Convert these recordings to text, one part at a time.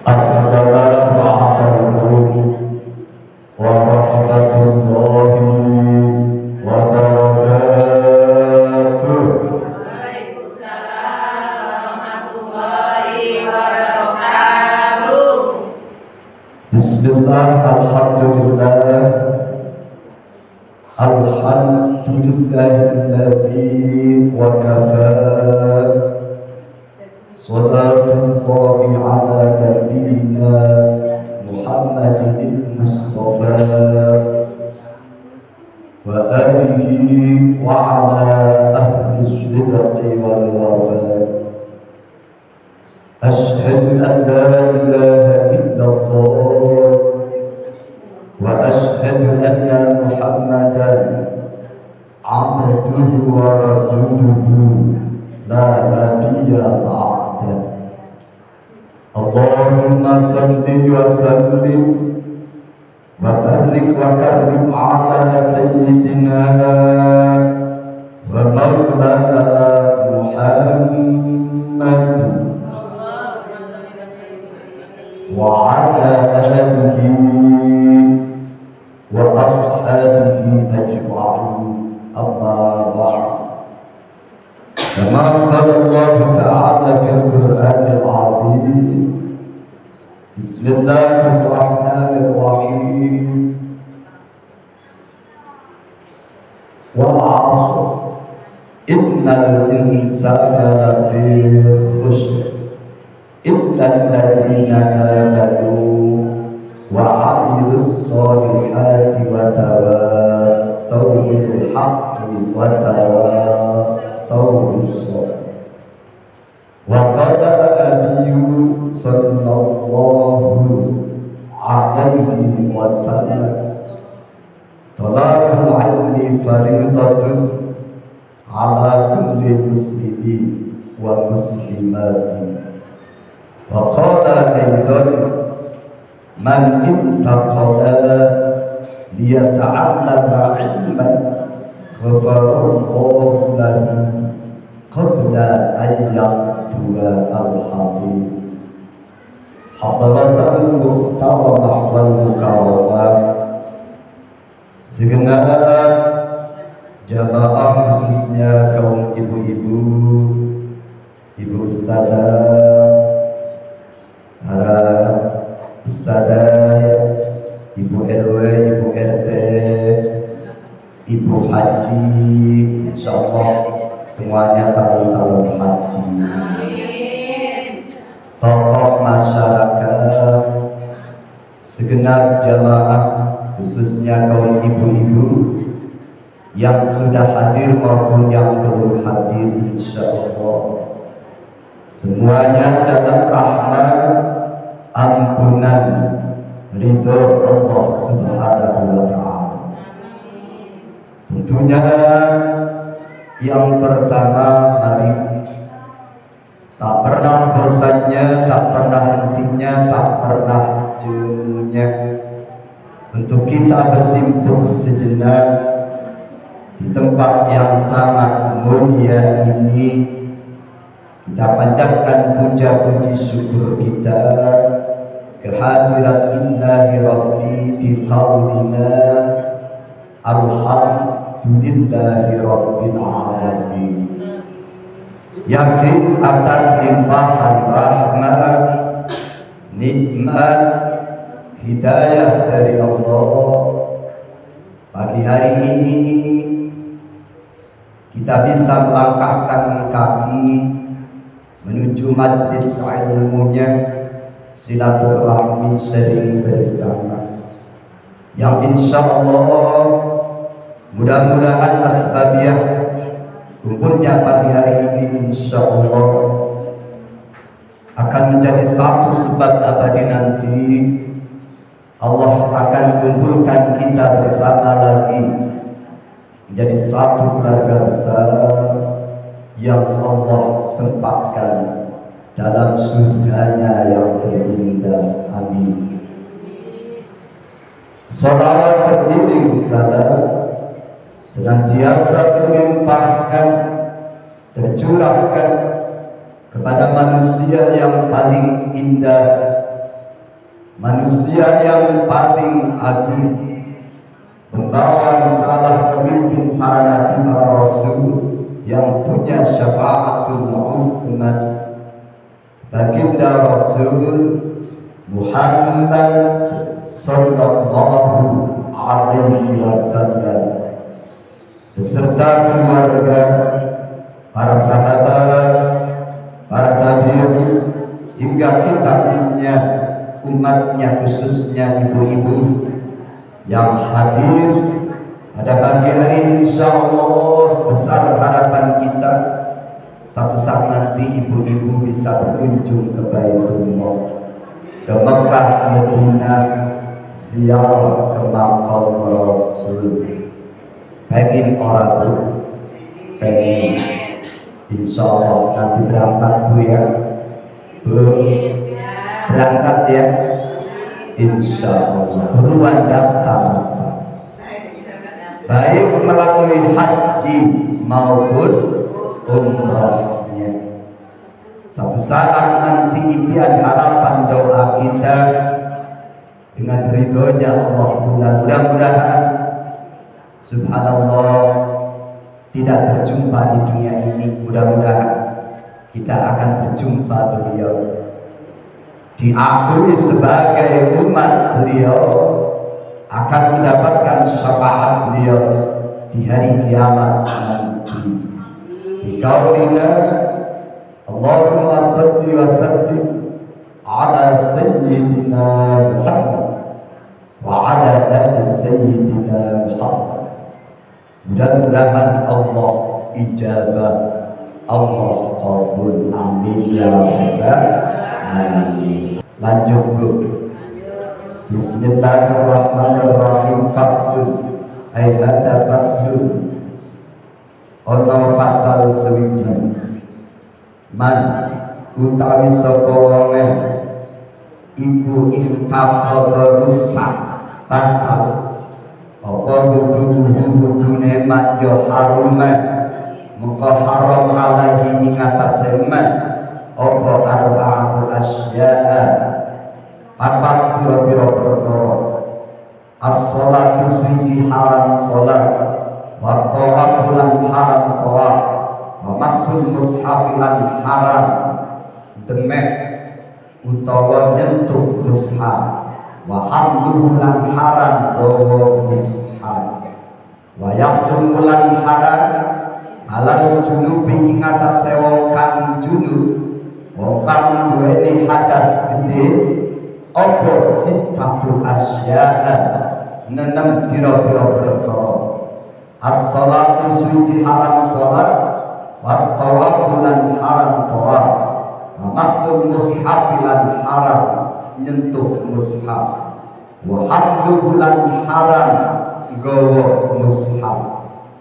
Assalamualaikum warahmatullahi wabarakatuh. Waalaikumsalam warahmatullahi wabarakatuh. Bismillah, alhamdulillah, alhamdulillahilladzi wa kafa. Salatullahi ala nabiyyina Muhammadin Mustafa wa alihi wa ala ahli sidqi wal wafa. Ashhadu an la ilaha illallah wa ashhadu anna Muhammadan abduhu wa rasuluhu la nabiyya ba'da. Allahumma salli wa sallim wa barik wa karim ala sayyidina wa maulana Muhammad wa ala alihi wa ashabihi ajma'in. Amma ba'd. Kama qala Allah Ta'ala fil Qur'anil 'Azim. Bismillahirrahmanirrahim. Wal 'ashr innal insana lafi khusr illa alladhina amanu wa 'amilus solihati wa tawassaw bil haqqi wa tawassaw bis sabr. Wa qala nabiyyu sallallahu alaihi wasallam, talabul ilmi fariidatun ala kulli muslimin wa muslimatin. Wa qala aidan, man intaqala liyata'allama ilman ghafarallahu lahu qabla an yaqtuwa al-hadid. Hadratul muhtaramah wal mukarramah, segenap jamaah khususnya kaum ibu-ibu, ibu ustazah, para ustazah, ibu RW, ibu RT, ibu haji, insyaallah semuanya calon-calon haji, tokoh masyarakat, segenap jamaah khususnya kaum ibu-ibu yang sudah hadir maupun yang belum hadir, insyaallah semuanya dalam rahmat, ampunan, ridho Allah Subhanahu wa Ta'ala. Tentunya yang pertama, mari tak pernah bosannya, tak pernah hentinya, tak pernah jenuhnya untuk kita bersimpuh sejenak di tempat yang sangat mulia ini. Kita panjatkan puja-puji syukur kita kehadirat Illahi Rabbi biqaulina alhamdulillahi Rabbil Alamin. Yakin atas limpahan rahmat, nikmat, hidayah dari Allah, pagi hari ini kita bisa melangkahkan kaki menuju majlis ilmunya, silaturahmi sering bersama, yang insyaallah mudah-mudahan asbabiah kumpulnya pagi hari ini insyaallah akan menjadi satu sebab abadi nanti. Allah akan kumpulkan kita bersama lagi menjadi satu keluarga besar yang Allah tempatkan dalam surganya yang terindah. Amin. Salawat terbimbing salam senantiasa terlimpahkan, tercurahkan kepada manusia yang paling indah manusia yang paling agung, pembawa risalah pemimpin para nabi, para rasul, yang punya syafaatul mu'uthmat, baginda Rasul Muhammad sallallahu alaihi wasallam beserta keluarga, para sahabat, para tabi'in, hingga kita punya umatnya, khususnya ibu-ibu yang hadir pada pagi hari. Insyaallah besar harapan kita satu saat nanti ibu-ibu bisa berkunjung ke Baitullah, ke Mekah, Madinah, ziarah ke makam Rasul. Pengen orang Bu, pengen. Insyaallah nanti berangkat Bu ya, Bu, berangkat ya. Insyaallah buruan daftar, baik melalui haji maupun umrahnya. Satu saat nanti impian, harapan, doa kita dengan ridhonya Allah, mudah-mudahan subhanallah tidak berjumpa di dunia ini, mudah-mudahan kita akan berjumpa beliau, diakui sebagai umat beliau, akan mendapatkan syafaat beliau di hari kiamat nanti. Biqaulina Allahumma salli wa sallim ala sayyidina Muhammad wa ala ali sayyidina Muhammad. Mudah-mudahan Allah ijabah, Allah qabul, amin ya rabbal alamin. Lanjut Bu. Bismillahirrahmanirrahim. Faslun, ay hada faslun, ono fasal sewiji. Man utawi sapa wonge iku intaqadha rusak batal apa wudune man yo haruma, mengko haram alaihi ing atase man apa arba'atu asya'a, papat pira-pira perkara. As-sholatu suci haram sholat, wa tawaf lan haram tawaf, wa masul mushaf lan haram demek utawa nyentuh mushaf, wa hamluhu lan haram bawa mushaf, wa yahrumu lan haram alal junubi ing atase wong kang junub, wong kang duweni hadas gede, apa sittatu asya'a, nenem pira-pira perkara. As-sholatu suci haram sholat, wa tawafu lan haram tawaf, wa masul mushaf lan haram nyentuh mushaf, wa hamluhu lan haram gawa mushaf,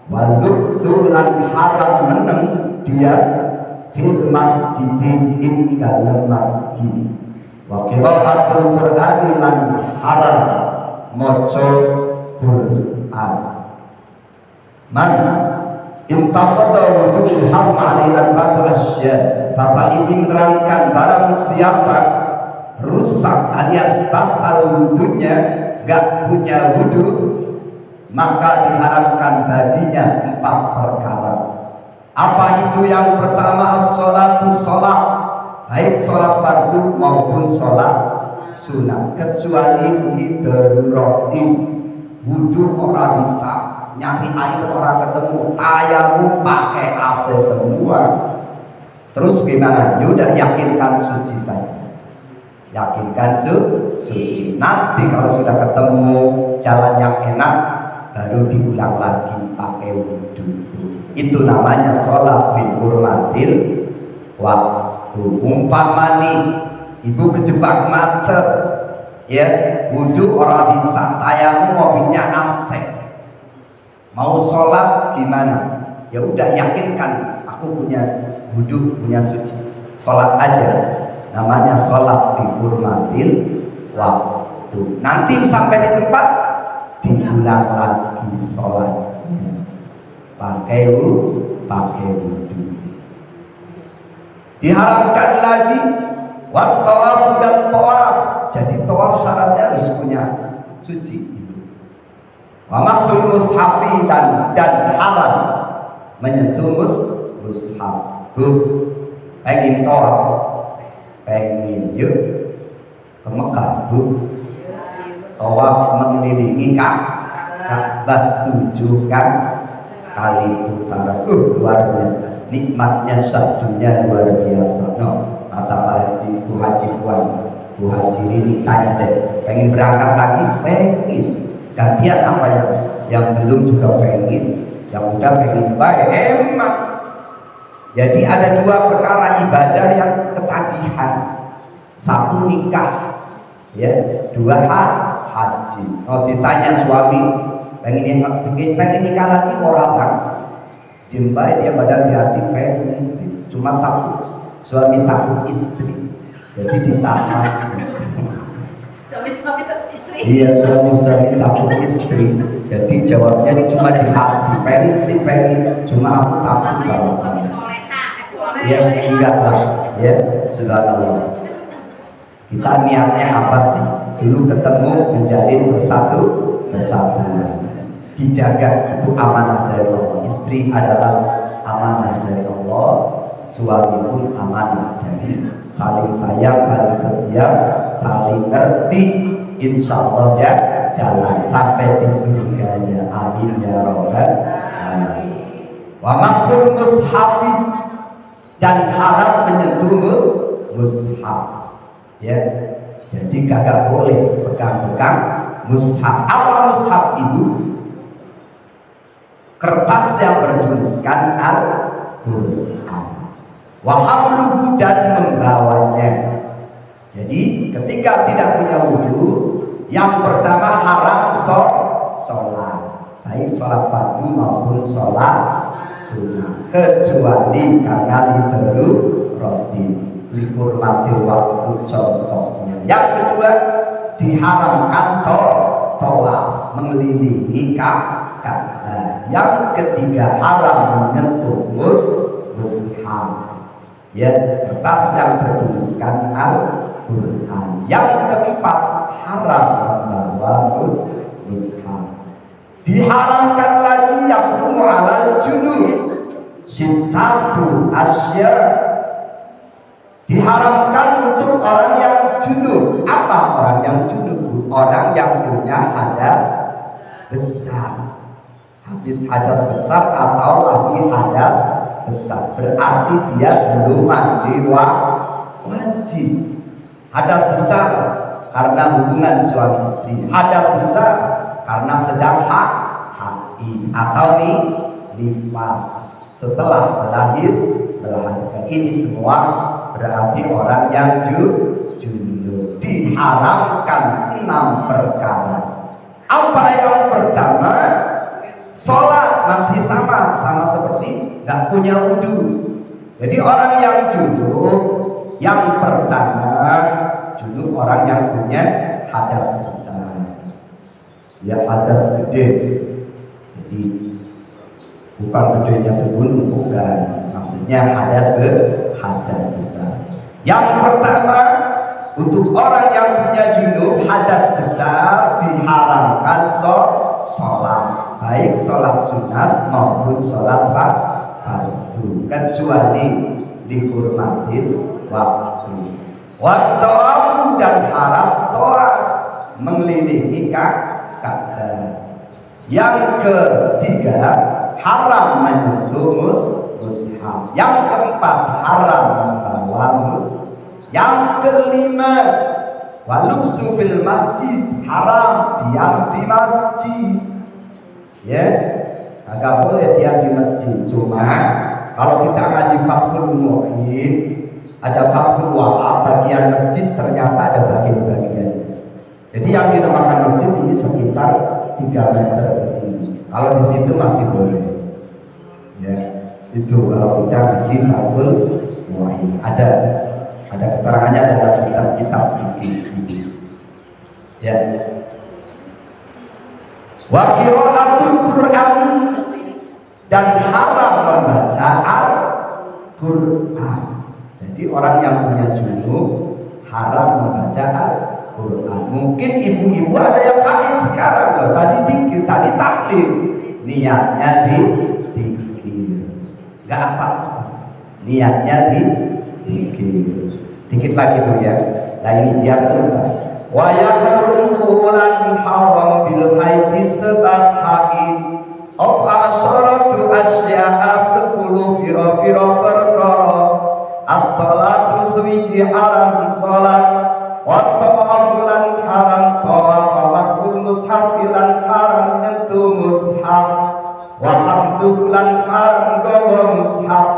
wa lubthu lan haram meneng dia fil masjidin ing dalem masjid, wa qiraatul Qur'ani lan haram maca Qur'an. Man intaqada wudu'u haram alilan batu asya, pasal ini menerangkan barang siapa rusak alias batal wudunya, gak punya wudu, maka diharamkan baginya 4 perkara. Apa itu? Yang pertama as-sholatu, sholat, baik sholat fardu maupun sholat sunat, kecuali didarurati. Wudu orang bisa, nyari air orang ketemu, tayamum pakai AC semua. Terus gimana? Yaudah yakinkan suci saja, yakinkan suci. Nanti kalau sudah ketemu jalan yang enak, baru diulang lagi pakai wudu. Itu namanya sholat bi hurmatil waktu. Umpamani ibu kejebak macet, ya wudu orang bisa, tayamum mobilnya AC, mau sholat gimana? Ya udah yakinkan aku punya wudu, punya suci, sholat aja. Namanya sholat bi hurmatil waktu. Nanti sampai di tempat diulang lagi sholatnya, pakai wudu. Diharamkan lagi wat tawaf dan tawaf. Jadi tawaf secara suci itu. Wa masul mushafi dan haram menyentuh mushaf. Pengen tawaf, pengen yuk ke Mekah, tawaf mengelilingi Ka'bah 7 kali putaran. Luar biasa, nikmatnya satunya luar biasa. No, kata Pak Haji, Bu Haji ini tanya deh, pengen berangkat lagi? Pengen. Gantian apa yang belum juga pengen, yang udah pengen baik emang. Jadi ada 2 perkara ibadah yang ketagihan. 1 nikah, ya, 2 haji. Kalau ditanya suami pengen nikah lagi orang bang, jembai dia badan di hati pengen, cuma takut suami takut istri, jadi ditahan. Suami takut istri. Iya, suami takut istri, jadi jawabnya cuma di hati, pengen sih pengen, cuma aku takut sama suami. Ya enggak lah, ya subhanallah. Kita niatnya apa sih? Dulu ketemu menjalin persatuan, dijaga, itu amanah dari Allah. Istri adalah amanah dari Allah, suami pun amanah dari saling sayang, saling setia, saling ngerti. Insya Allah jalan sampai di surganya. Amin ya robbal alamin. Wa masul mushafi dan haram menyentuh mushaf, ya. Jadi kagak boleh pegang-pegang mushaf. Apa mushaf itu? Kertas yang bertuliskan Al-Quran. Wa hamluhu dan membawanya. Jadi ketika tidak punya wudu, yang pertama haram sholat, baik sholat fardu maupun sholat sunnah, kecuali karena roti dihormati waktu contohnya. Yang kedua diharamkan tawaf mengelilingi Ka'bah. Yang ketiga haram menyentuh mushaf, ya, kertas yang bertuliskan Al-Quran. Yang keempat haram membawa mushaf. Diharamkan lagi yaqdumu alal junub sittatu asya. Diharamkan untuk orang yang junub. Apa orang yang junub? Orang yang punya hadas besar. Habis hadas besar atau lagi hadas besar, berarti dia belum mandi wajib. Hadas besar karena hubungan suami istri, hadas besar karena sedang haid atau nifas setelah melahirkan. Ini semua berarti orang yang junub. Diharamkan 6 perkara. Apa yang pertama? Sholat masih sama seperti nggak punya wudu. Jadi orang yang junub, yang pertama junub orang yang punya hadas besar, ya hadas gede. Jadi bukan gedenya segunung, bukan, maksudnya hadas besar. Yang pertama untuk orang yang punya junub hadas besar diharamkan sholat, baik sholat sunat maupun sholat fardu, kecuali dihormatin waktu. Wattawafu dan haram tawaf mengelilingi Ka'bah. Yang ketiga haram menyentuh mushaf. Yang keempat haram membawa mushaf. Yang kelima walubsu fil masjid, haram diam di masjid, ya, agak boleh diam di masjid. Cuma kalau kita ngaji Fathul Mu'in, ada Fathul Wahab, bagian masjid ternyata ada bagian-bagian. Jadi yang dinamakan masjid ini sekitar 3 meter ke sini. Kalau di situ masih boleh, ya. Itu kalau kita ngaji Fathul Mu'in, ada keterangannya dalam kitab-kitab fikih. Ya. Wa qiraatul Qur'an dan haram membaca Al-Qur'an. Jadi orang yang punya junub haram membaca Quran. Mungkin ibu-ibu ada yang haid sekarang loh. Tadi zikir, tadi tahlil. Niatnya dikir. Enggak apa-apa. Niatnya dikir. Dikit lagi Bu ya. Nah ini biar tuntas. Wa yahrulan haram bil haidi sebab haid. Asyaratu asya'a 10 pira-pira perkara. As-salatu suwiji haram salat. Wa tawafulan haram tawaf. Wa masul mushafilan haram nyentuh mushaf. Wa hamdulan haram gawa mushaf.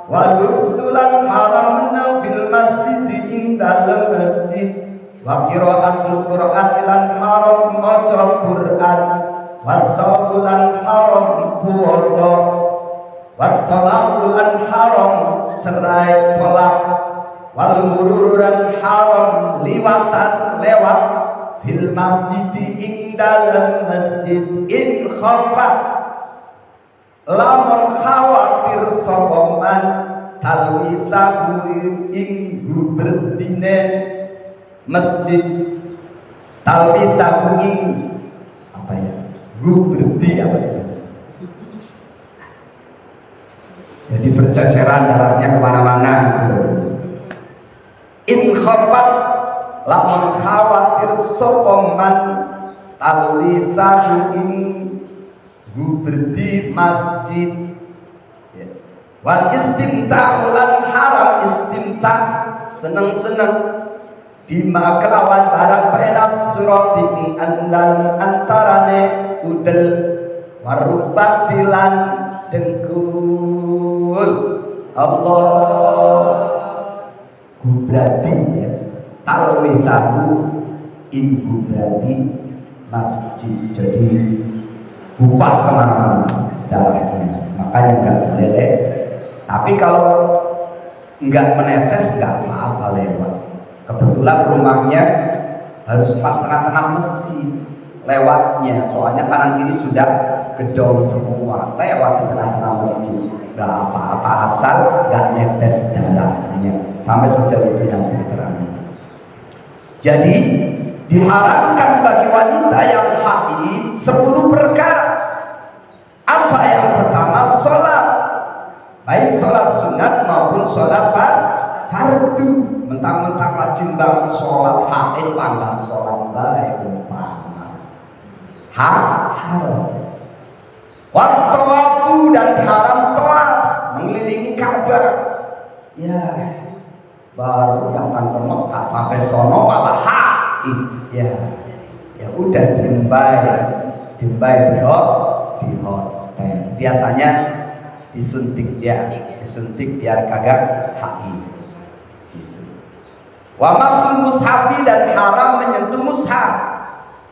Wa lubsulan haram fil masjid ing dalem masjid. Wa qiraatul Qur'an lan haram maca Qur'an. Wa saulan haram puasa. Wa talaqulan haram cerai tolak. Wal mururan haram liwatan lewat fil masjid ing dalem masjid. In khafa lamun khawatir sapa man talwisahu ing guberdine masjid. Talwisahu ing apa ya? Guberdi apa sih? Jadi berceceran darahnya kemana-mana gitu loh. In khafat lamun khawatir sapa man talwisahu ing guberdi masjid. Wal istimta'u lan haram istimta' seneng-seneng bima kelawan barang penas surati ing andalem antarane udel warubatilan dengkul Allah gubrati ya talwitahu ing gubrati masjid. Jadi gupak kemana-mana darahnya, makanya nggak boleh. Tapi kalau nggak menetes nggak apa-apa lewat. Kebetulan rumahnya harus pas tengah-tengah masjid lewatnya, soalnya kanan kiri sudah gedong semua, lewat di tengah-tengah masjid nggak apa-apa asal nggak netes darahnya. Sampai sejauh itu yang diterangkan. Jadi diharamkan bagi wanita yang haid 10 perkara. Apa yang pertama? Sholat, baik sholat sunat maupun sholat fardu. Mentang-mentang rajin banget sholat haid, pangkat sholat baik umpama haram. Wattawafu dan haram tawaf mengelilingi Ka'bah. Ya baru datang ke Mekah sampai sono malah haid. Ya udah dimbai di hotel. Biasanya disuntik biar kagak haid. Wa masul mushafi dan haram menyentuh mushaf.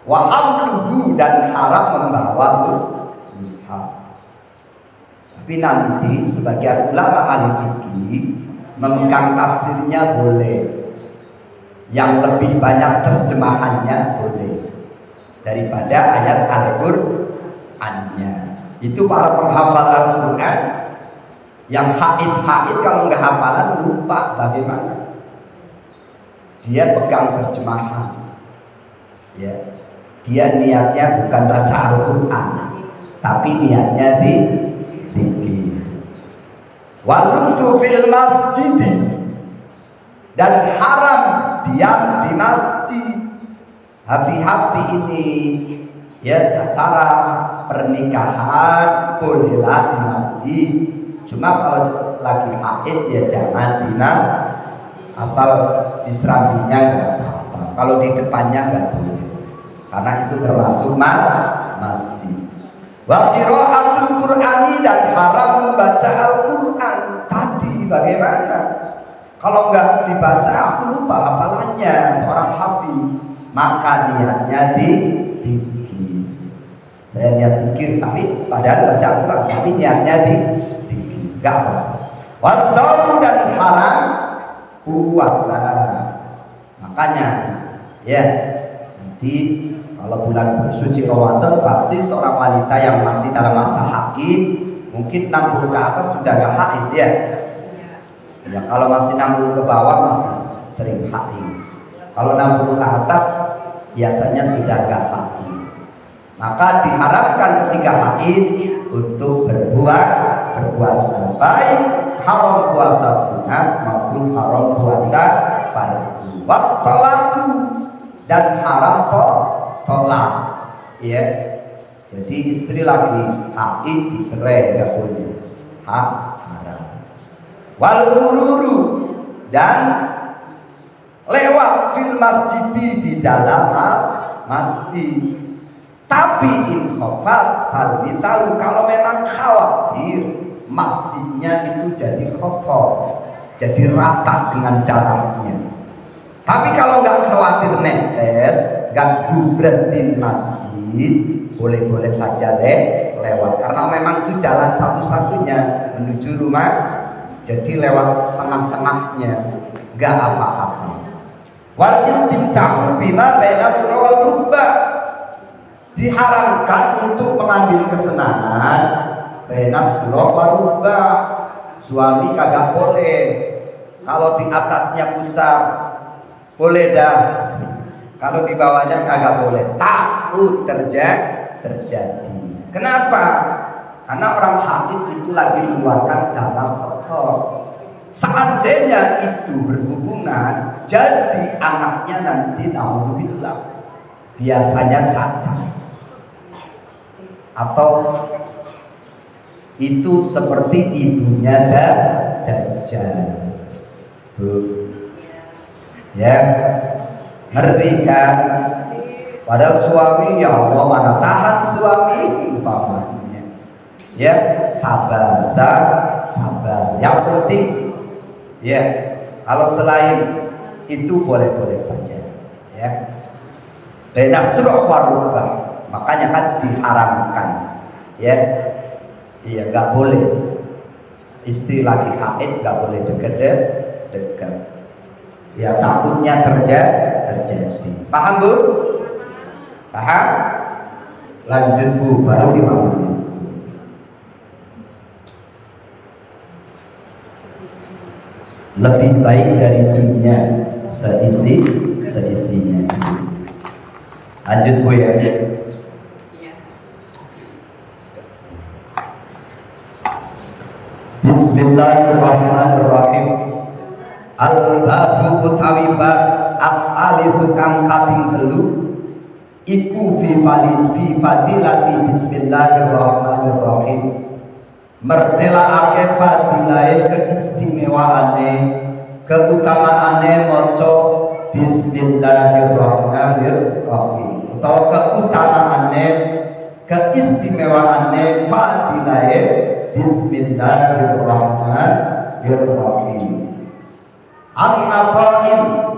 Wa hamluhu dan haram membawa mushaf. Tapi nanti sebagian ulama ahli fikih memegang tafsirnya boleh. Yang lebih banyak terjemahannya boleh daripada ayat Al-Qur'annya. Itu para penghafal Al-Qur'an yang haid kalau nggak hafalan lupa bagaimana. Dia pegang terjemahan, ya. Dia niatnya bukan baca Al-Quran, tapi niatnya zikir. Walubtu fil masjid dan haram diam di masjid. Hati-hati ini, ya, acara pernikahan bolehlah di masjid. Cuma kalau lagi haid ya jangan di masjid. Asal di serambinya nggak apa-apa. Kalau di depannya nggak boleh, karena itu termasuk masjid. Wa qiraatul Qur'ani dan haram membaca Al-Qur'an. Tadi bagaimana? Kalau nggak dibaca, aku lupa hafalannya seorang hafiz, maka niatnya dikir. Saya niat dikir, tapi padahal baca Al-Qur'an, tapi niatnya dikir. Nggak apa. Wasaumu dan haram puasa. Makanya ya nanti kalau bulan suci Ramadan pasti seorang wanita yang masih dalam masa haid mungkin 60 ke atas sudah gak haid ya. Ya kalau masih 60 ke bawah masih sering haid. Kalau 60 ke atas biasanya sudah gak haid. Maka diharapkan ketika haid untuk berpuasa, baik haram puasa sunnah maupun haram puasa fardu. Wattolaku, dan haram tolak, ya. Jadi istri lagi haid dicerai gak boleh, haram. Wal mururu, dan lewat fil masjid, di dalam masjid. Tapi in khofat salbitalu, kalau memang khawatir masjidnya itu jadi kotor, jadi rata dengan dalamnya. Tapi kalau nggak khawatir netes, nggak gubretin masjid, boleh-boleh saja lewat, karena memang itu jalan satu-satunya menuju rumah. Jadi lewat tengah-tengahnya nggak apa-apa. Wal istimta'u bima baina surah wal rukbah, diharamkan untuk mengambil kesenangan baina surah wal rukbah. Suami kagak boleh, kalau di atasnya pusar boleh dah, kalau di bawahnya kagak boleh, takut terjadi. Kenapa? Karena orang haid itu lagi mengeluarkan darah kotor. Seandainya itu berhubungan, jadi anaknya nanti naudzubillah biasanya cacat, atau itu seperti ibunya Dajjal. Ya, ngeri kan? Padahal suami, ya Allah, mana tahan suami umpamanya. Ya, sabar. Yang penting, ya, kalau selain itu boleh-boleh saja. Ya, baina surah wa rukbah, makanya kan diharamkan. Ya, iya, nggak boleh. Istri lagi haid nggak boleh dekat. Ya, takutnya terjadi. Paham Bu? Paham? Lanjut Bu, baru 5 menit. Lebih baik dari dunia seisinya. Lanjut Bu ya. Bismillahirrahmanirrahim. Al-babu utawi bab al-alifu kang kaping 3 iku fi fadilati bismillahirrahmanirrahim, mertelaake fadilahe keistimewaane keutamaane maca bismillahirrahmanirrahim, utawa keutamaane keistimewaane fadilahe bismillahirrahmanirrahim. An-Nafa'in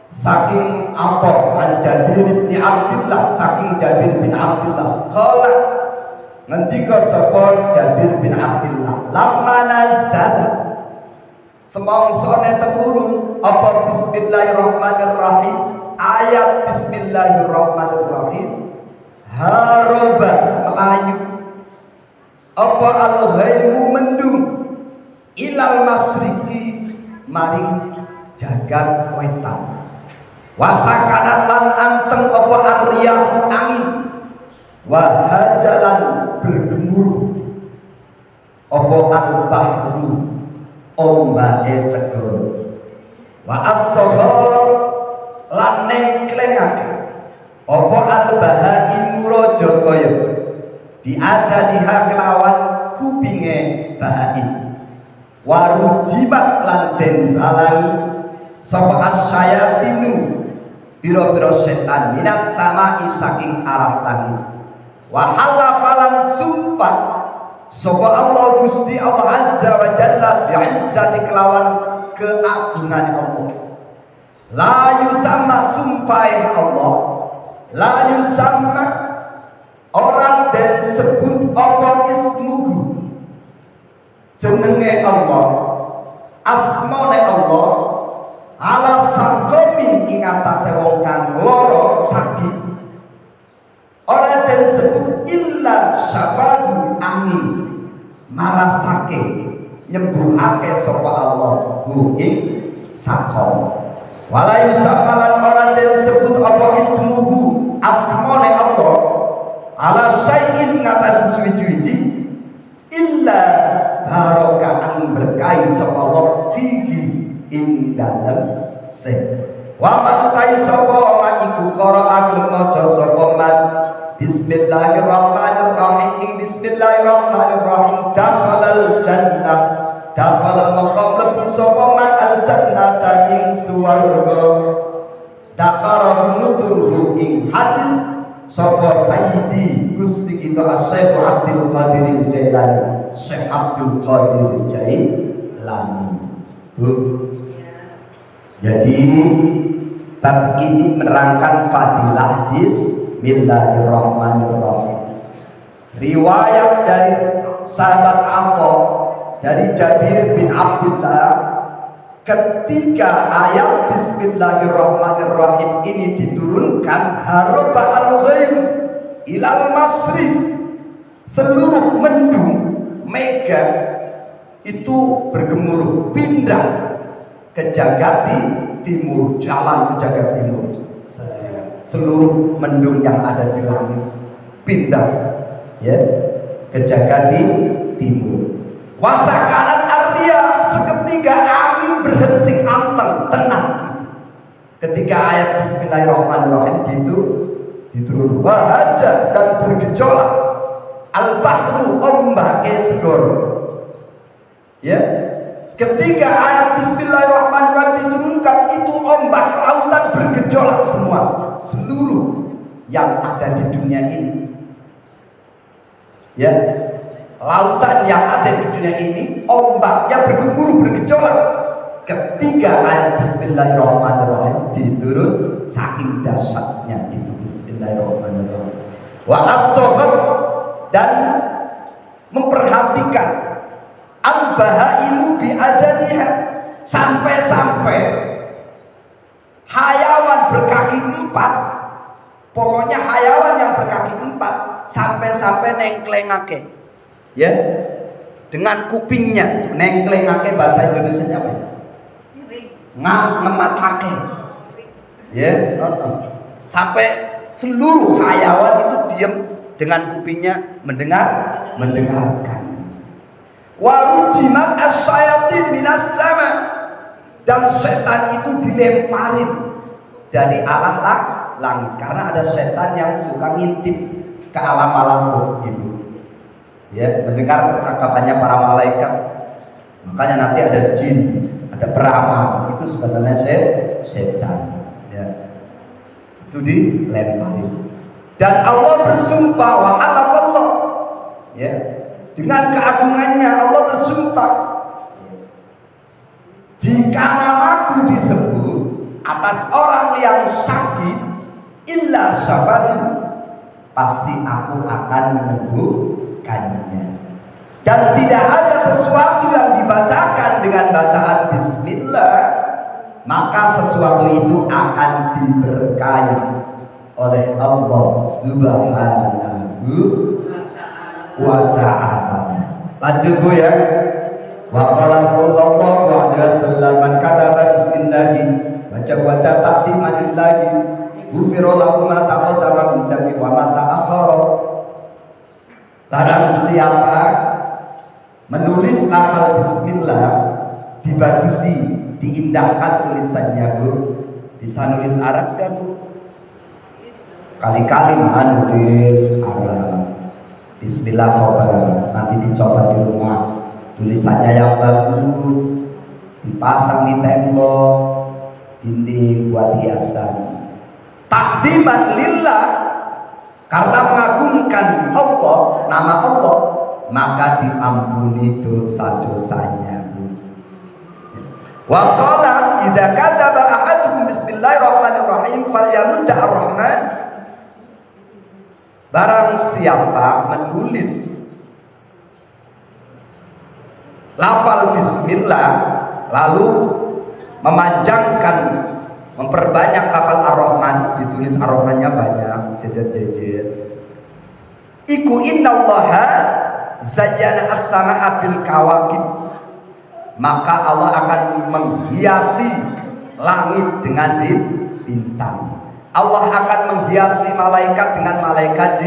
saking apa an Jabir bin Abdullah, saking Jabir bin Abdullah qala, ngendika sapa Jabir bin Abdullah, lamma nazala semangsane temurun apa bismillahirrahmanirrahim, ayat bismillahirrahmanirrahim, haroba melayu apa al-ghaibu mendung, ilal masriki maring jagat wetan, wasakanat lan anteng apa aryahu angin, wahajalan bergemuruh apa al-bahru ombake segoro, wa as-sahar lan nengklengake apa al-bahaimu raja kaya diadadiha kelawan kupinge bahaim, warujibat lan den balangi sapa asyayatinu pira-pira setan minas sama'i saking arah langit, wa halafalan sumpah sapa Allah Gusti Allah azza wa jalla bi'izzati kelawan keagungan Allah, la yusamma sumpah Allah, la yusamma orang dan sebut apa ismuhu jenenge Allah, asmane Allah, ala sakomin ing atase wong kang lara sakit, ora den sebut illa syafahu angin marasake nyembuhake sapa Allah hu ing sakom. Wala yusamalan orang yang sebut apa ismuhu asmane Allah ala syai'in ngatas suwi-wiji illa barokah angin berkahi sapa Allah fihi ing dalem se wa matai sapa man iku qara agem maca sapa man bismillahirrahmanirrahim ing bismillahirrahmanirrahim dakhalal jannah dakhala maqam lebu sapa man al jannata ing swarga dakara nuturhu ing hadis sapa sayyidi Gusti kita Syekh Abdul Qadir Jailani Syekh Abdul Qadir Jailani. Bu. Jadi bab ini menerangkan fadilah bismillahirrahmanirrahim. Riwayat dari sahabat Atha dari Jabir bin Abdullah ketika ayat bismillahirrahmanirrahim ini diturunkan haroba al-ghaib ilal masri seluruh mendung mega itu bergemuruh pindah ke Jagati Timur, jalan ke Jagat Timur. Seluruh mendung yang ada di langit pindah ya ke Jagati Timur. Wasakarat arya seketika angin berhenti anteng tenang. Ketika ayat bismillahirrahmanirrahim itu diturun wahaja dan bergejolak al-bahru ombak segor. Ya. Ketika ayat bismillahirrahmanirrahim diturunkan itu ombak lautan bergejolak semua seluruh yang ada di dunia ini. Ya. Lautan yang ada di dunia ini ombaknya bergemuruh bergejolak ketika ayat bismillahirrahmanirrahim diturun saking dahsyatnya itu bismillahirrahmanirrahim wa as-sohab dan memperhatikan al-bahaimu bi'adaniha sampai-sampai hayawan berkaki 4 pokoknya hayawan yang berkaki 4 sampai-sampai nengklengake ya dengan kupingnya nengklengake bahasa Indonesia apa ya ngematake ya sampai seluruh hayawan itu diam dengan kupingnya mendengarkan warujimat asyayatin minas sama dan setan itu dilemparin dari alam langit karena ada setan yang suka ngintip ke alam-alam itu ya mendengar percakapannya para malaikat. Makanya nanti ada jin, ada peramal, itu sebenarnya setan ya. Itu dilemparin. Dan Allah bersumpah wa halafallah ya. Dengan keagungannya Allah bersumpah jika namaku disebut atas orang yang sakit illa syafadu pasti aku akan menyembuhkannya. Dan tidak ada sesuatu yang dibacakan dengan bacaan bismillah maka sesuatu itu akan diberkahi oleh Allah Subhanahu wa ta'ala. Lanjut Bu ya. Wa qala sallallahu alaihi wasallam man kataba bismillah baca wa ta'timan lillahi ghufira lahu ma taqaddama min dhanbi wa ma ta'akhkhara. Barang siapa menulis lafal bismillah dibagusi, diindahkan tulisannya Bu. Bisa nulis Arab kan Bu? Kali-kali nulis Arab. Bismillah coba, nanti dicoba di rumah. Tulisannya yang bagus, dipasang di tembok, dinding buat hiasan. Takdiman lillah, karena mengagungkan Allah, nama Allah, maka diampuni dosa-dosanya. Wa qala idza kataba ahadukum bismillahirrahmanirrahim falyamudda ar-rahman. Barang siapa menulis lafal bismillah lalu memanjangkan memperbanyak lafal ar-rahman, ditulis ar-rahmannya banyak jejer-jejer. Iku innallaha zayyana as-samaa'a bil kawakib, maka Allah akan menghiasi langit dengan bintang. Allah akan menghiasi malaikat dengan malaikat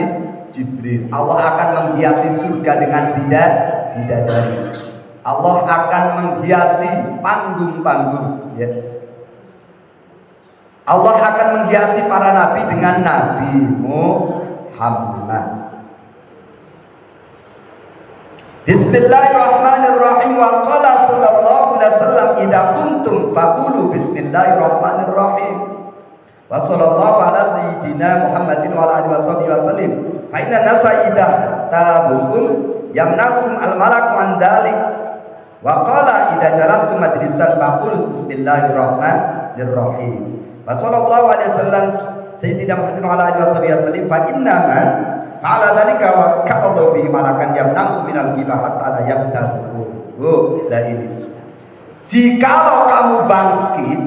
Jibril. Allah akan menghiasi surga dengan bidadari. Allah akan menghiasi panggung-panggung, ya. Allah akan menghiasi para nabi dengan Nabi Muhammad. Bismillahirrahmanirrahim. Wa qala sallallahu alaihi wasallam idza kuntum faqulu bismillahirrahmanirrahim. Wa sallallahu ala sayyidina Muhammadin wa ala alihi wasallam. Fa inna nasa idza tabukum yamnakum al malaku an dalik. Wa qala idza jalastum majlisan faqulu bismillahirrahmanirrahim. Wa sallallahu alaihi wasallam sayyidina Muhammadin wa ala alihi wasallam. Fa inna man fa'ala dzalika wa ka'allahu bihi malakan yamnakum minal ghibah hatta la yaftahu. Lah ini. Jikalau kamu bangkit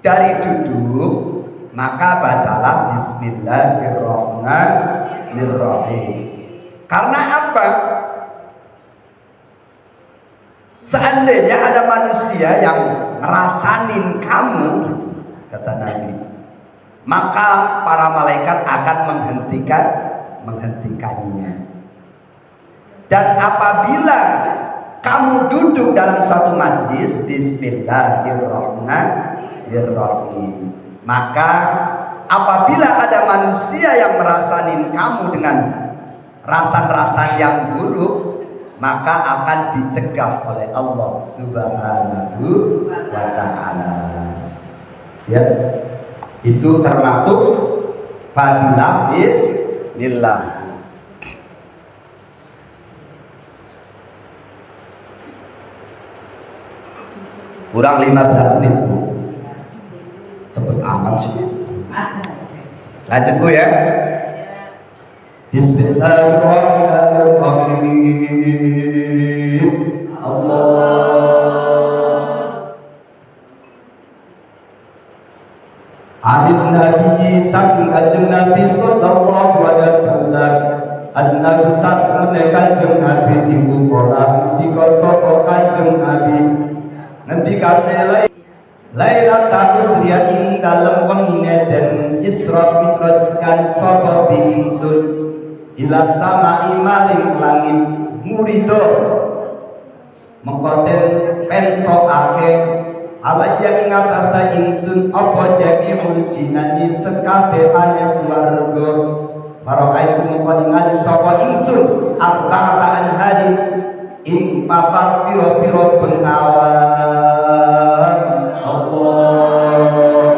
dari duduk, maka bacalah bismillahirrahmanirrahim. Karena apa? Seandainya ada manusia yang ngerasanin kamu, kata Nabi, maka para malaikat akan menghentikannya. Dan apabila kamu duduk dalam suatu majlis, bismillahirrahmanirrahim, maka apabila ada manusia yang merasanin kamu dengan rasan-rasan yang buruk, maka akan dicegah oleh Allah Subhanahu wa ta'ala. Ya, itu termasuk fadilah bismillah. Kurang 15 menit, Bu. Cepet amat sih. Lanjut, Bu, ya. Bismillahirrahmanirrahim. Allah. Hadis Nabi saking kanjeng Nabi sallallahu alaihi wasallam. An-Nabi saking kanjeng Nabi ibu kola ketika sapa kanjeng Nabi ngendikane Lailatul Usriya ing dalem wengine den Isra Mi'raj kan sapa bi ingsun ila sama'i maring langit murido mengkoten pentokake alaya ing atase ingsun apa jami'ul jinani sekabehane swarga Farokaitu mengko ningali sapa ingsun arba'atan hari ing papat piro-piro bengawan Allah.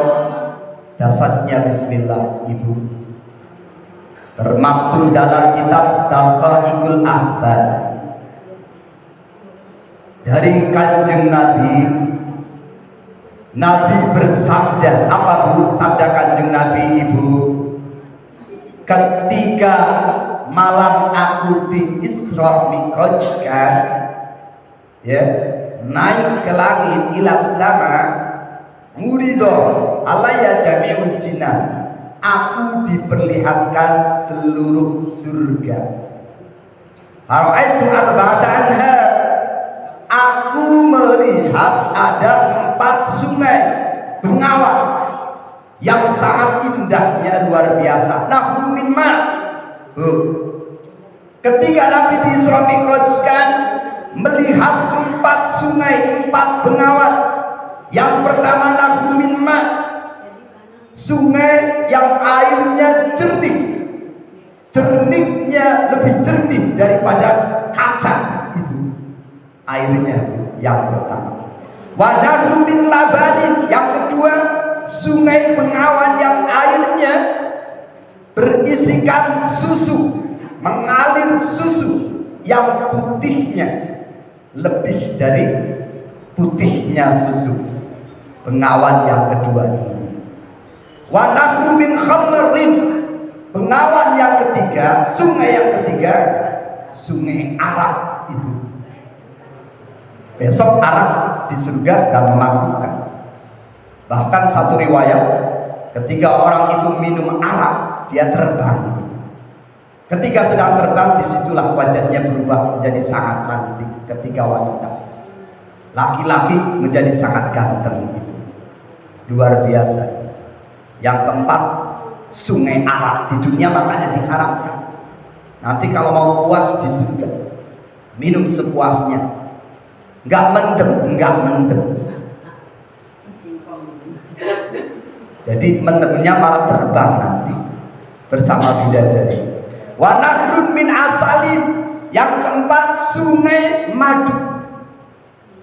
Dasarnya bismillah, Ibu. Termaktub dalam kitab Daqaiqul Ahbar dari Kanjeng Nabi. Nabi bersabda, apa Bu? Sabda Kanjeng Nabi, Ibu. Ketika malam aku di Isra Mi'rajkan, ya, naik ke langit ila sama murido alaya jami'ul jinan, aku diperlihatkan seluruh surga. Ara'aitu arba'ata anhar, aku melihat ada 4 sungai bengawan yang sangat indahnya, luar biasa. Nahru min ma. Ketika Nabi di Isra Mi'rajkan melihat 4 sungai, 4 bengawan. Yang pertama nahru min ma, sungai yang airnya jernih. Jernihnya lebih jernih daripada kaca itu. Airnya yang pertama. Wa nahru min labanin, yang kedua sungai bengawan yang airnya berisikan susu, mengalir susu yang putihnya lebih dari putihnya susu. Bengawan yang kedua ini. Wa nahru min khamrin, bengawan yang ketiga, sungai yang ketiga, sungai arak itu. Besok arak di surga dan memabukkan. Bahkan satu riwayat, ketika orang itu minum arak, dia terbang. Ketika sedang terbang, disitulah wajahnya berubah menjadi sangat cantik. Ketika wanita, laki-laki menjadi sangat ganteng. luar biasa. Yang keempat, sungai arak. Di dunia makanya diharamkan. Nanti kalau mau puas di surga, minum sepuasnya. Enggak mendem. Jadi mendemnya malah terbang nanti bersama bidadari. Wa nahrun min asalin. Yang keempat, sungai madu.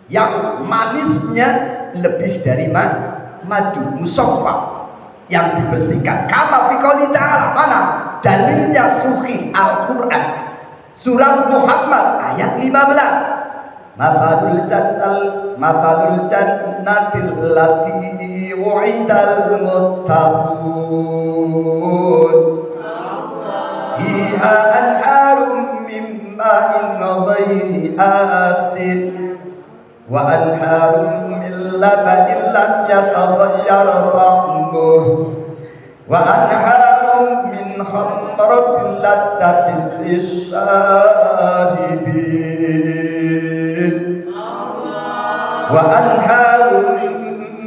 Yang manisnya lebih dari madu, musaffa, yang dibersihkan. Kama fi qouli ta'ala, mana dalilnya? Sahih Al-Qur'an surat Muhammad ayat 15. Mathalul jannatil lati wu'idal muttaqun fiha anharum min ma'in ghairi asin wa anharum min labanin lam yataghayyar ta'muh wa anharum min khamratin laddatin lisyaribin wa anharum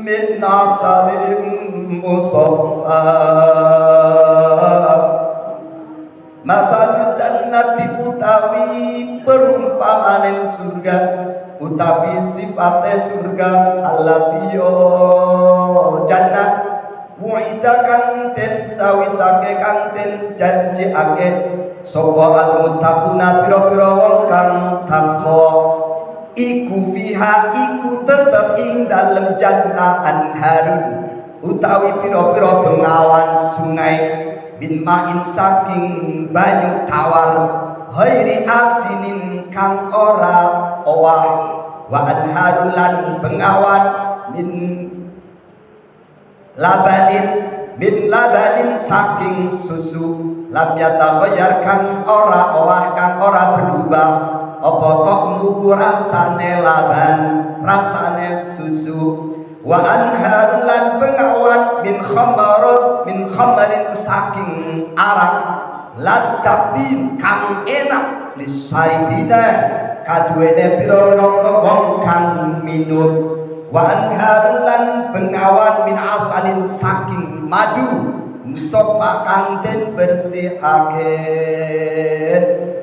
min asalin musaffa. Mathalul jannati utawi perumpamaan surga, utawi sifate surga, allati jannah mu'ida kang den cawisake kang den janjiake sapa al-muttaquna pira-pira wong kang takwa. Iku fiha iku tetep ing dalem jannah anharun utawi pira-pira bengawan sungai bin ma'in saking banyu tawar ghairi asinin kang ora owah wa anharul lan bengawan min labanin saking susu lam yataghayyar kang ora owah kang ora berubah apa tokmu rasane laban rasane susu wa anharul lan bengawan min khamarin saking arak ladatin kang enak lisaribina kaduwene pira-pira wong kang minum wa anharul lan bengawan min asalin saking madu musaffa kang den bersihake.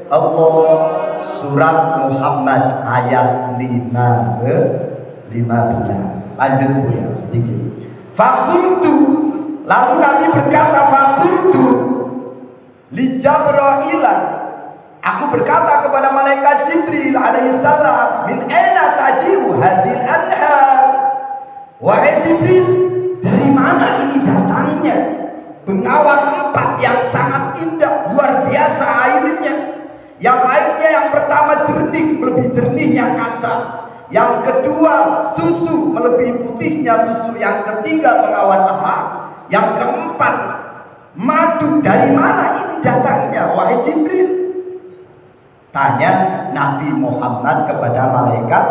Allah surat Muhammad ayat 15. Lanjut Bu ya sedikit. Fakultu, lalu Nabi berkata, fakultu li Jabraila, aku berkata kepada malaikat Jibril alaihissalam, min aina taji'u hadil anhar. Wahai Jibril, dari mana ini datangnya bengawan 4 yang sangat indah, luar biasa airnya. Yang airnya yang pertama jernih, lebih jernihnya kaca. Yang kedua susu, melebihi putihnya susu. Yang ketiga bengawan arak. Yang keempat madu. Dari mana ini datangnya wahai Jibril? Tanya Nabi Muhammad kepada malaikat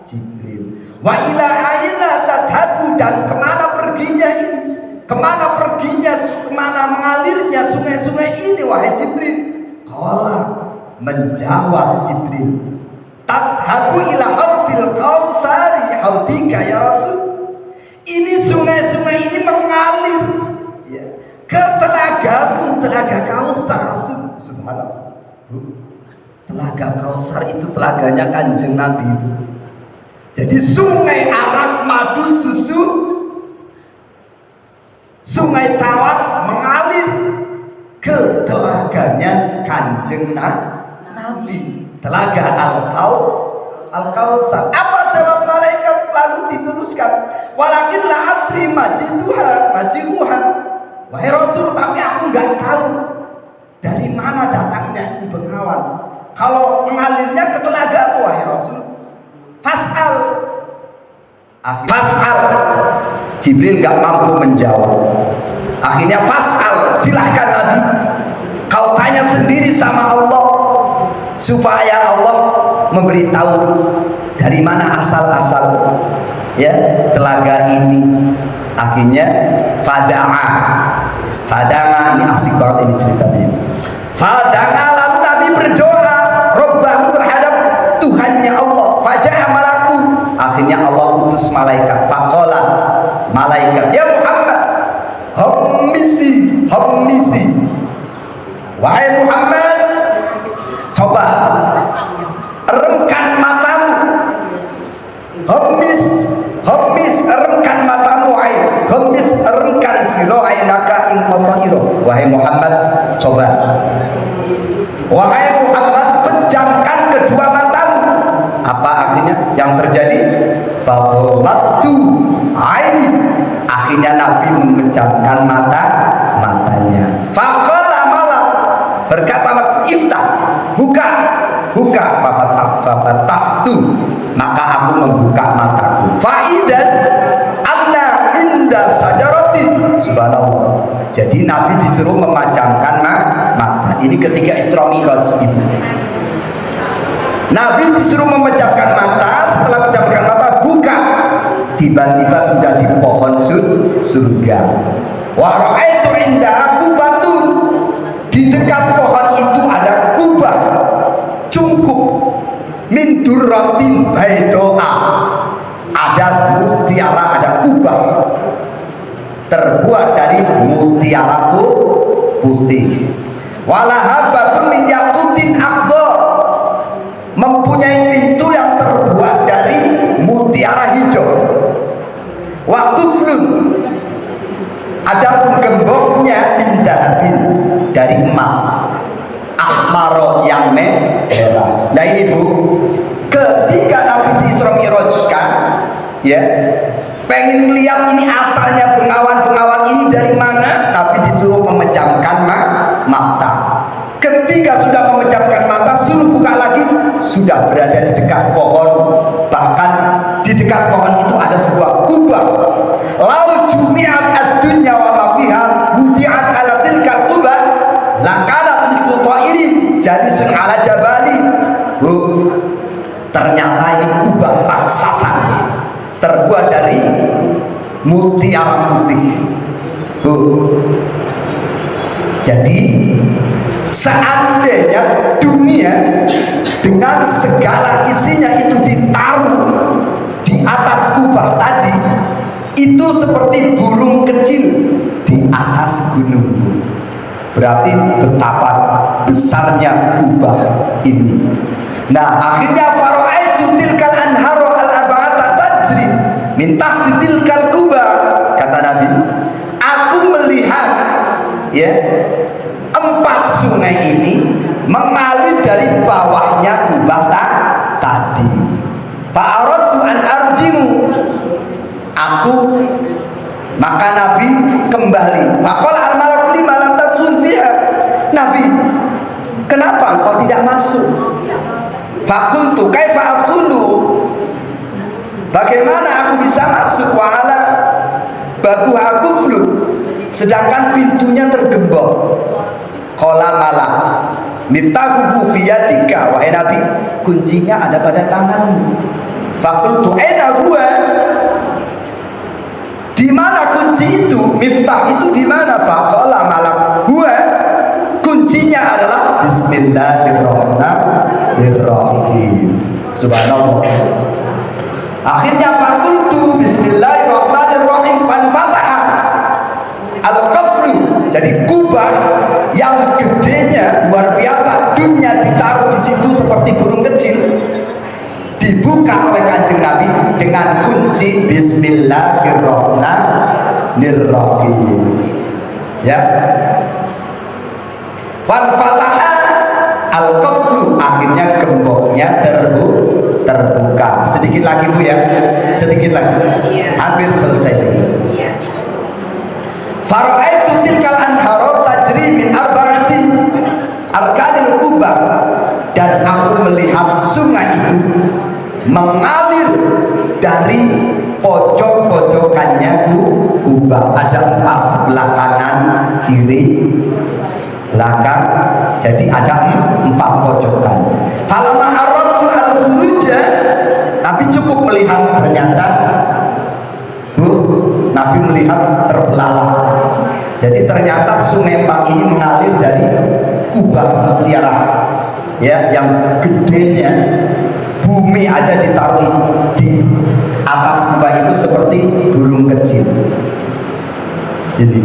Jibril. Wa ila aina tadhabu, dan kemana perginya ini? Kemana perginya, kemana mengalirnya sungai-sungai ini wahai Jibril? Qala, menjawab Jibril, tadhabu ila haudil kautsari haudika ya Rasul. Ini sungai-sungai ini mengalir ya, ke telagamu, telaga Kausar Rasul. Subhanallah. Telaga Kausar itu telaganya Kanjeng Nabi. Jadi sungai arak, madu, susu, sungai tawar mengalir ke telaganya Kanjeng Nabi, telaga Al-Kausar. Apa jawab malaikat? Lalu diteruskan, walakin la adri maji'uha. Wahai Rasul, tapi aku nggak tahu dari mana datangnya itu bengawan. Kalau mengalirnya ke telagamu wahai Rasul, fas'al. Jibril nggak mampu menjawab. Akhirnya fas'al, silahkan Nabi, kau tanya sendiri sama Allah, supaya Allah memberitahu dari mana asal-asal ya telaga ini. Akhirnya fada'a ini asik banget ini ceritanya. Fada'a, lalu Nabi berdoa Rabbahu, terhadap Tuhannya Allah. Faja'a malaku, akhirnya Allah utus malaikat. Faqala, malaikat, ya Muhammad, hamisi, hamisi, wahai Muhammad, coba remkan matamu, hamis, hamis, remkan matamu, wahai hamis, remkan siro ainaka in qata'iro, wahai Muhammad, coba, wahai Muhammad, pejamkan kedua matamu. Apa akhirnya yang terjadi? Faghamatu aini, akhirnya Nabi memejamkan matanya. Faqala malak, berkata iftah, buka, buka. Fafatahtu, maka aku membuka mataku. Faidan anna inda sajarati, subhanallah. Jadi Nabi disuruh memejamkan mata. Ini ketika Isra Mi'raj ini. Nabi disuruh memejamkan mata. Setelah memejamkan mata, buka. Tiba-tiba sudah di pohon surga. Wa ra'aitu indaha qubatun, di dekat pohon itu ada kubah cungkup min durratin baidoa, ada mutiara, ada kubah terbuat dari mutiara putih. Walaha babun min yaqutin akhdar, mempunyai pintu yang terbuat dari mutiara hijau. Waktu flun, adapun gemboknya min dahabin, dari emas. Ahmaro, yang merah. Nah ini Bu, ketika Nabi di Isra Mi'rajkan, ya, pengen lihat ini asalnya bengawan-bengawan ini dari mana, Nabi disuruh memejamkan mata. Ketika sudah memejamkan mata, suruh buka lagi, sudah berada di dekat pohon. Bahkan di dekat pohon itu ada sebuah kubah. Lau jumi'at ad-dunya wa ma fiha wudi'at ala tilkal kubah lakanat mislu ta'irin jalisun ala jabali. Bu, ternyata ini kubah raksasa terbuat dari mutiara putih. Bu, jadi seandainya dunia dengan segala isinya itu ditaruh di atas kubah tadi, itu seperti burung kecil di atas gunung. Berarti betapa besarnya kubah ini. Nah, akhirnya fara'aitu tilkal anharu al-arba'ata tajri min tahti tilkal kubah, kata Nabi, aku melihat, ya, 4 sungai ini mengalir dari bawahnya kubah tadi. Fa'aradtu an arjimu, aku, maka Nabi kembali. Faqala al-malaku lima lam tadkhul fiha, Nabi, kenapa engkau tidak masuk? Faqultu kaifa adkhulu, bagaimana aku bisa masuk? Wa ala babuha quflun, sedangkan pintunya tergembok. Qala malak miftahuhu fi yadika, wahai Nabi, kuncinya ada pada tanganmu. Faqultu aina huwa, di mana kunci itu? Miftah itu di mana? Faqala malak huwa, kuncinya adalah bismillahirrahmanirrahim. Subhanallah. Akhirnya faqultu bismillahirrahmanirrahim fanfataha al-qaflu, jadi kubah yang gedenya luar biasa, dunia ditaruh di situ seperti burung kecil, dibuka oleh Kanjeng Nabi dengan kunci bismillahirrahmanirrahim. Ya. Wan fataha al-qaflu, akhirnya gemboknya terbuka. Sedikit lagi Bu ya. Sedikit lagi. Hampir selesai. Fara'aitu tilkal anhara tajri min arba'ati arkanil kubah, dan aku melihat sungai itu mengalir dari pojok-pojokannya kubah. Ada 4, sebelah kanan, kiri, belakang, jadi ada 4 pojokan. Falamma aradtu al-khuruja, Nabi cukup melihat, ternyata Bu, Nabi melihat terbelalak. Jadi ternyata sungai 4 ini mengalir dari kubah mutiara, ya, yang gedenya bumi aja ditaruh di atas kubah itu seperti burung kecil. Jadi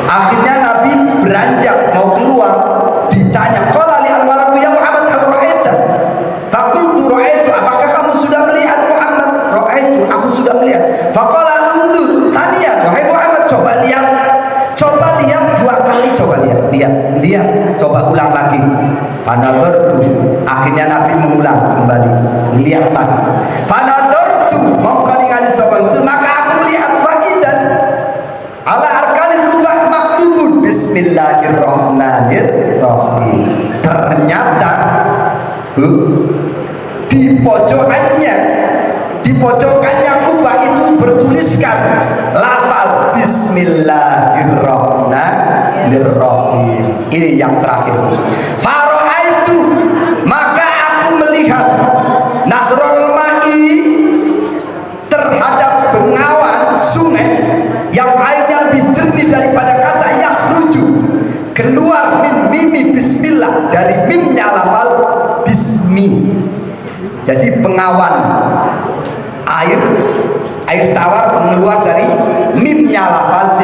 akhirnya Nabi beranjak mau keluar, ditanya, qala li al-malaku ya Muhammad hal ra'aita? Faqultu ra'aitu, apakah kamu sudah melihat Muhammad? Ra'aitu, aku sudah melihat. Faqala undur taniyan, wahai Muhammad, coba lihat. Coba lihat 2 kali, coba lihat, coba ulang lagi. Fanadortu, akhirnya Nabi mengulang kembali, lihat lagi. Fanadortu, mongko ningali sapa ingsun, maka aku melihat faidan ala arkanil kubah maktubun bismillahirrahmanirrahim. Ternyata di pojokannya kubah itu bertuliskan lafal bismillahirrahmanirrahim. Ini yang terakhir. Faro'aitu, maka aku melihat nahrul ma'i, terhadap bengawan sungai yang airnya lebih jernih daripada kata yakhruju, keluar min mimi bismillah, dari mimnya lafal bismi. Jadi bengawan air tawar mengeluar dari mimnya lafal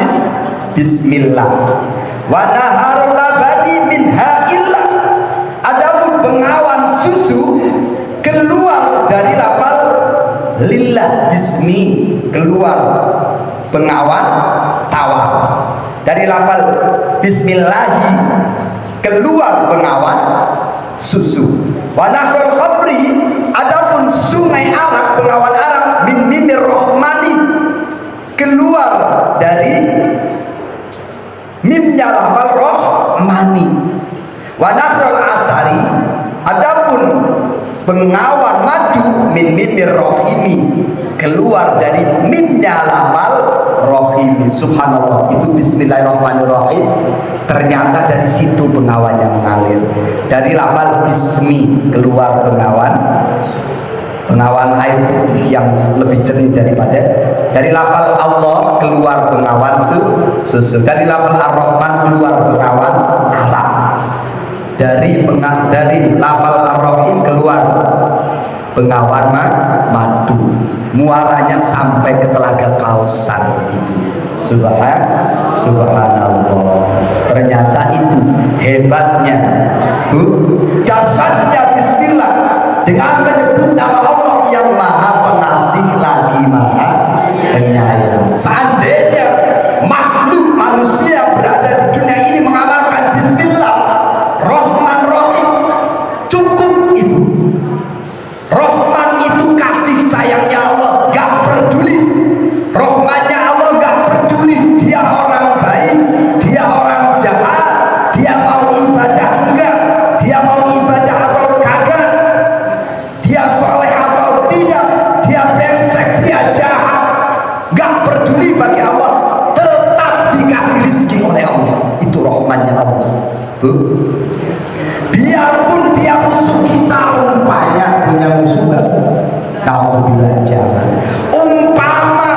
bismillah. Wa naharul labani min ha'illah, adapun bengawan susu keluar dari lafal lillah bismi, keluar bengawan tawar dari lafal bismillahi, keluar bengawan susu. Wa nahrul khamri, adapun sungai arak, bengawan arak min mimir rahmani, keluar dari mimnya lafal rahmani. Wa nahrul asari, adapun bengawan madu min mimir rohimi, keluar dari mimnya lafal rohimi. Subhanallah, itu bismillahirrahmanirrahim. Ternyata dari situ bengawannya mengalir, dari lafal bismi keluar bengawan air putih yang lebih jernih daripada, dari lafal Allah keluar bengawan susu, dari lafal ar-Rahman keluar bengawan arak, dari lafal ar-Rahim keluar bengawan madu, muaranya sampai ke Telaga Kausar. Subhanallah, ternyata itu hebatnya, dasarnya bismillah, dengan menyebut nama Allah yang maha pengasih lagi maha penyayang. Seandainya makhluk manusia berada di dunia ini mengamalkan bismillah Rahman Rahim, cukup itu. Rahman itu kasih sayangnya Allah, gak peduli. Rahmannya Allah gak peduli dia orang baik, dia orang jahat, dia mau ibadah enggak, dia mau ibadah atau kagak, dia soleh atau tidak, dia brengsek, dia jahat, gak peduli bagi Allah, tetap dikasih rizki oleh Allah. Itu rahmannya Allah. Biarpun dia musuh kita, umpamanya punya musuh gak? Nauzubillah, jangan. Umpama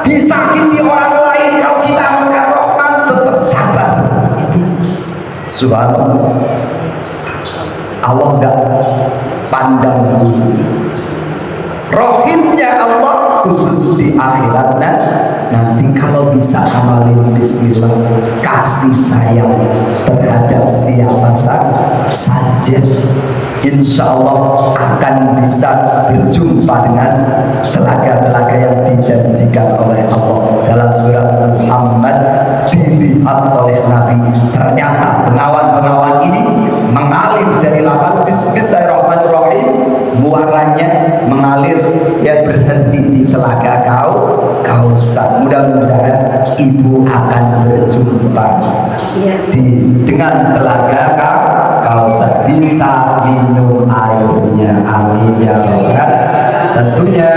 disakiti orang lain, kalau kita amalkan Rahman tetap sabar. Itu subhanallah, Allah gak pandang bulu. Rahimnya Allah khusus di akhirat nanti kalau bisa amalin bismillah, kasih sayang terhadap siapa saja, insya Allah akan bisa berjumpa dengan telaga-telaga yang dijanjikan oleh Allah dalam surat Muhammad. Dilihat oleh Nabi, ternyata bengawan-bengawan ini mengalir dari lafal bismillahirrahmanirrahim, muaranya mengalir, ya berhenti di Telaga Kausar. Mudah-mudahan ibu akan berjumpa dengan Telaga Kausar, bisa minum airnya. Amin ya Allah. Tentunya